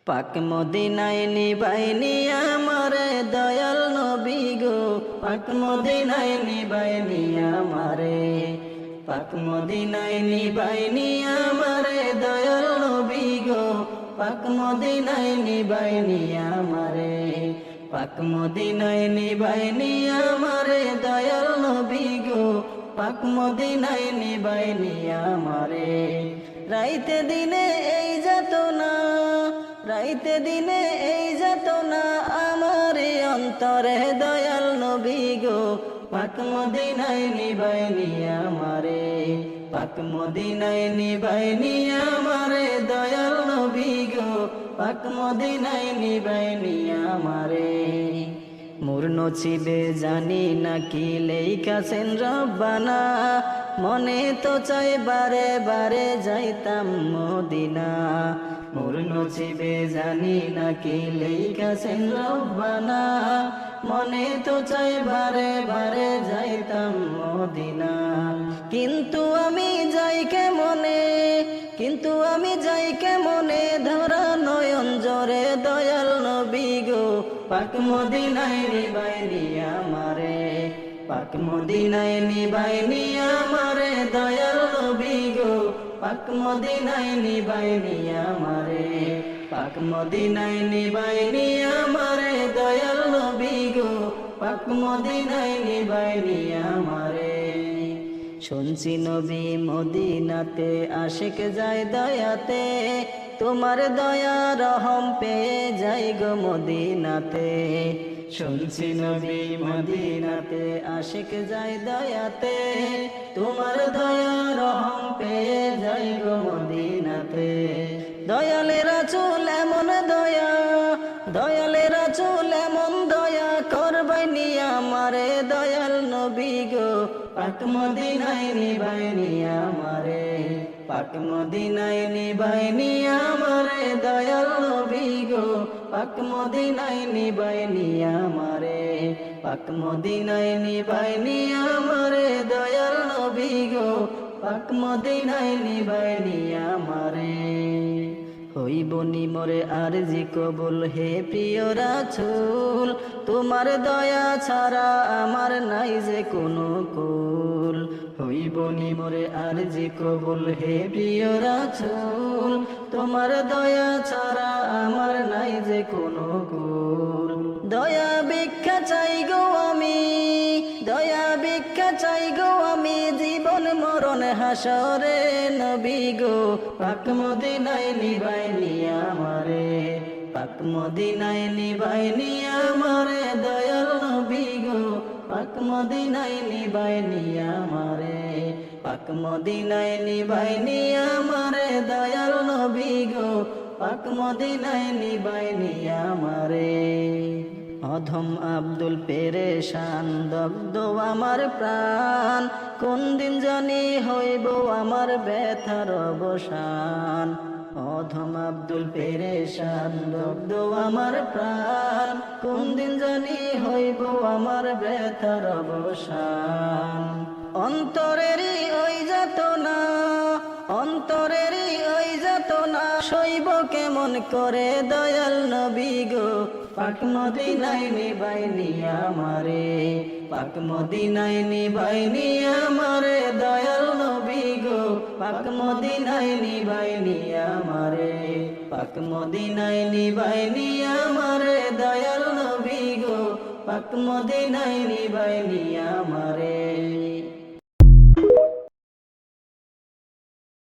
পাক মদিনায় নিবাইনি আমারে দয়াল নবী গো, পাক মদিনায় নিবাইনি আমারে, পাক মদিনায় নিবাইনি আমারে দয়াল নবী গো, পাক মদিনায় নিবাইনি আমারে, পাক মদিনায় নিবাইনি আমারে দয়াল নবী গো, পাক মদিনায় নিবাইনি আমারে। রাইতে দিনে এই যাতনা, রাইতে দিনে এই যাতনা আমারে অন্তরে দয়াল নবী গো, পাক মদিনায় নিবাইনি আমারে, পাক মদিনায় নিবাইনি আমারে দয়াল নবী গো, পাক মদিনায় নিবাইনি আমারে। মোর নসিবে জানি না কি লেইখাছেন রব্বানা, মনে তো চাই বারে বারে যাইতাম মদিনা। মোর নসিবে জানি না কি লেইখাছেন রব্বানা, মনে তো চাই বারে বারে যাইতাম মদিনা। কিন্তু আমি যাই কেমনে, কিন্তু আমি যাই কেমনে ধরা নয়ন জরে দয়াল নবী গো, পাক মদিনায় নিবাইনি আমারে, পাক মদিনায় নিবাইনি আমারে দয়াল নবী গো, পাক মদিনায় নিবাইনি আমারে, পাক মদিনায় নিবাইনি আমারে দয়াল নবী গো, পাক মদিনায় নিবাইনি আমারে। শুনছি নবী মদিনাতে আশিক যায় দয়াতে, তোমার দয়া রহম পেয়ে যাই গো মদিনাতে। শুনছি নবী মদিনাতে আশিক যায় দয়াতে, তোমার দয়া রহম পেয়ে যাই গো মদিনাতে। দয়ালের রাসূল এমন দয়া, দয়ালের রাসূল এমন দয়া করবাইনি আমারে দয়াল নবী গো, পাক মদিনায় নিবাইনি আমারে, পাক মদিনায় নিবাইনি আমারে দয়াল নবী গো, পাক মদিনায় নিবাইনি আমারে, পাক মদিনায় নিবাইনি আমারে দয়াল নবী গো, পাক মদিনায় নিবাইনি আমারে। হইবনি মোরে আরজি কবুল হে প্রিয় রাসূল, তোমার দয়া ছাড়া আমার নাই যে কোনো কুল। হইবনি মোরে আরজি কবুল হে প্রিয় রাসূল, তোমার দয়া ছাড়া আমার নাই যে কোনো কুল। দয়া ভিক্ষা চাই গো আমি, দয়া ভিক্ষা চাই গো আমি জীবন মরণ হাসরে নবী গো, পাক মদিনায় নিবাইনি আমারে, পাক মদিনায় নিবাইনি আমারে দয়াল নবী গো, পাক মদিনায় নিবাইনি আমারে, পাক মদিনায় নিবাইনি আমারে দয়াল নবী গো, পাক মদিনায় নিবাইনি আমারে। অধম আব্দুল পেরেশান দগ্ধ আমার প্রাণ, কোন দিন জানি হইব আমার ব্যথার অবসান। অধম আব্দুল পেরেশান দগ্ধ আমার প্রাণ, কোন দিন জানি হইব আমার ব্যথার অবসান। অন্তরেরই ওই যাতনা, অন্তরেরই ওই যাতনা সইব কেমন করে দয়াল নবী গো, পাক মদিনায় নিবাইনি আমারে, পাক মদিনায় নিবাইনি আমারে দয়াল নবী গো, পাক মদিনায় নিবাইনি আমারে, পাক মদিনায় নিবাইনি আমারে দয়াল নবী গো, পাক মদিনায় নিবাইনি আমারে।